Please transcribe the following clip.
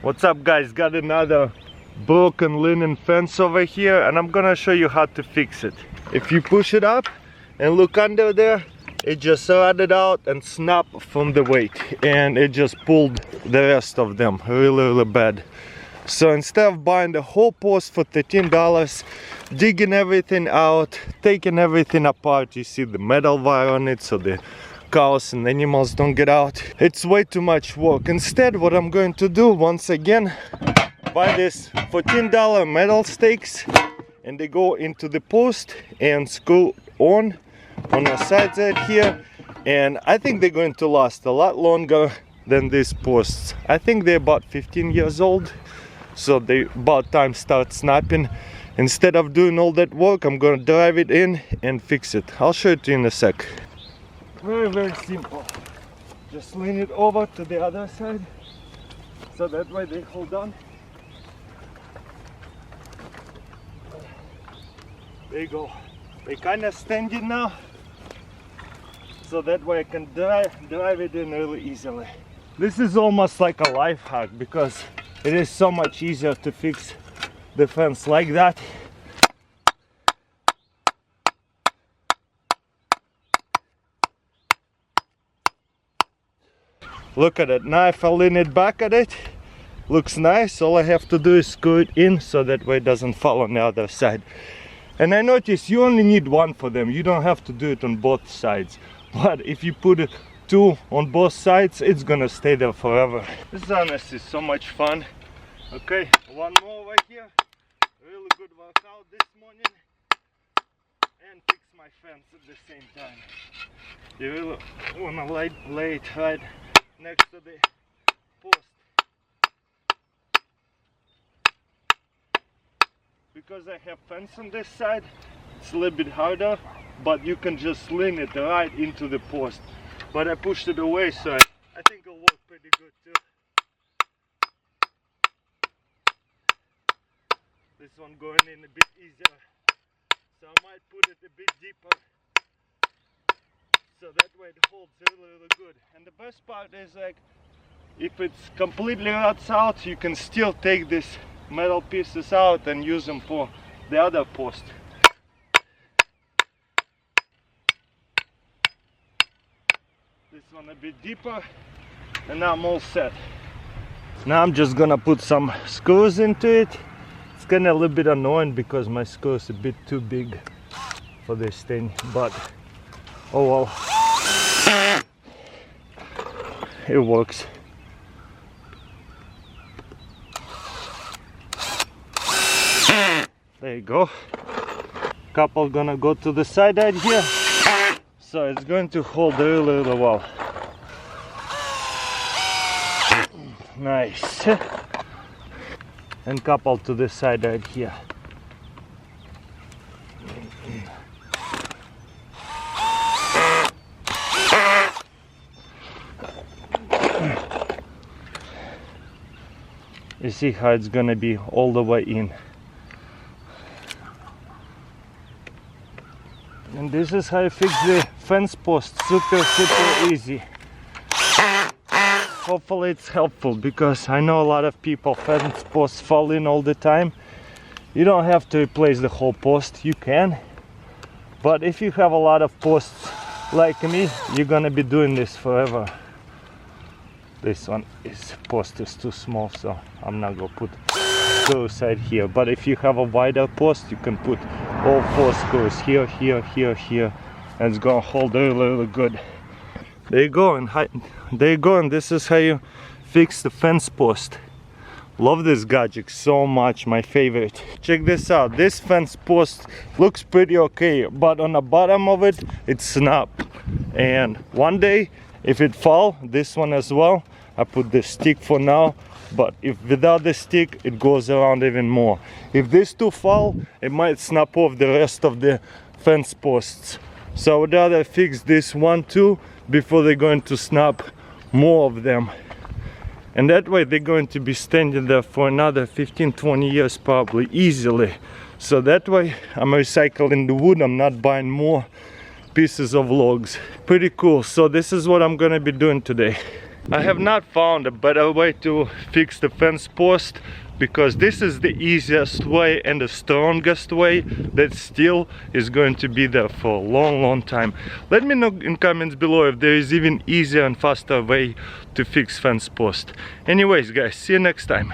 What's up guys, got another broken linen fence over here and I'm gonna show you how to fix it. If you push it up and look under there, it just rotted out and snapped from the weight and it just pulled the rest of them really bad. So instead of buying the whole post for $13, digging everything out, taking everything apart, you see the metal wire on it so the cows and animals don't get out. It's way too much work. Instead, what I'm going to do, once again, buy this $14 metal stakes and they go into the post and screw on the sides right here, and I think they're going to last a lot longer than these posts. I think they're about 15 years old, so they about time start snapping. Instead of doing all that work, I'm gonna drive it in and fix it. I'll show it to you in a sec. Very simple. Just lean it over to the other side so that way they hold on. There you go. They kind of standing now, so that way I can drive it in really easily. This is almost like a life hack because it is so much easier to fix the fence like that. Look at it. Now if I lean it back at it, looks nice. All I have to do is screw it in so that way it doesn't fall on the other side. And I noticed you only need one for them. You don't have to do it on both sides. But if you put two on both sides, it's gonna stay there forever. This is honestly so much fun. Okay, one more right here. Really good workout this morning. And fix my fence at the same time. You really wanna lay it right next to the post. Because I have fence on this side, it's a little bit harder, but you can just lean it right into the post. But I pushed it away, so I think it'll work pretty good too. This one going in a bit easier, so I might put it a bit deeper, so that way it holds really good. And the best part is, like, if it's completely rots out, you can still take this metal pieces out and use them for the other post. This one a bit deeper, and now I'm all set. Now I'm just gonna put some screws into it. It's kinda a little bit annoying because my screw is a bit too big for this thing, but oh well, it works. There you go. Couple gonna go to the side right here, so it's going to hold really well. Nice. And couple to the side right here. You see how it's gonna be all the way in. And this is how you fix the fence post. Super easy. Hopefully it's helpful, because I know a lot of people fence posts fall in all the time. You don't have to replace the whole post, you can. But if you have a lot of posts like me, you're gonna be doing this forever. This post is too small, so I'm not gonna put screws right here. But if you have a wider post, you can put all 4 screws here, and it's gonna hold really good. There you go, and this is how you fix the fence post. Love this gadget so much, my favorite. Check this out. This fence post looks pretty okay, but on the bottom of it, it's snapped. And one day, if it fall, this one as well, I put the stick for now. But if without the stick, it goes around even more. If these two fall, it might snap off the rest of the fence posts. So I would rather fix this one too before they're going to snap more of them. And that way they're going to be standing there for another 15-20 years probably, easily. So that way I'm recycling the wood, I'm not buying more pieces of logs. Pretty cool. So this is what I'm gonna be doing today. I have not found a better way to fix the fence post, because this is the easiest way and the strongest way that still is going to be there for a long time. Let me know in comments below if there is even easier and faster way to fix fence post. Anyways guys, see you next time.